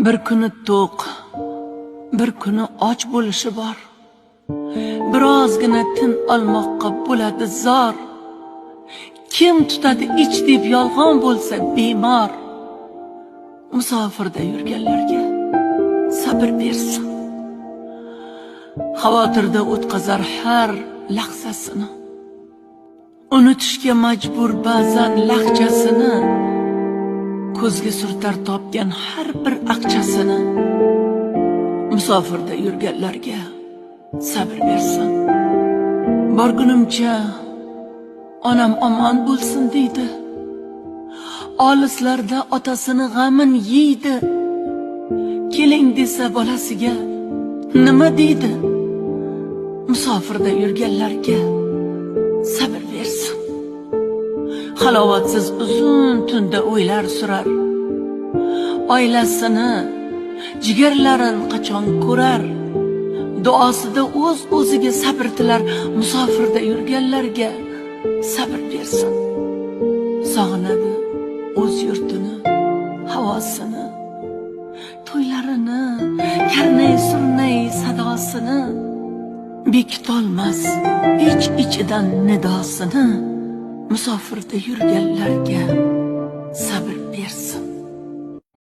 Bir kuni to'q, bir kuni och bo'lishi bor. Birozgina tin olmoqqa bo'ladi zor. Kim tutadi ich deb yolg'on bo'lsa bemor. Musofirda yurganlarga sabr bersin. Xavotirda o'tkazar har lahzasini. Unutishga majbur ba'zan lahjasini. Ko'zga surtar topgan har bir aqchasini. Musofirda yurganlarga sabr bersin. Borgunimcha onam omon bo'lsin deydi. Olislarda otasini g'amin yeydi. Keling desa bolasiga nima deydi? Musofirda yurganlarga sabr bersin. Halovatsiz uzun tunda o'ylar surar. Oilasini, jigarlarin qachon ko'rar? Duosida o'ziga sabr tilar. Musofirda yurganlarga sabr bersin. Sog'inadi o'z yurtini, havosini, to'ylarini, karnay-surnay sadosini. Bekitolmas ich-ichidan nidosini. Musofirda yurganlarga sabr bersin.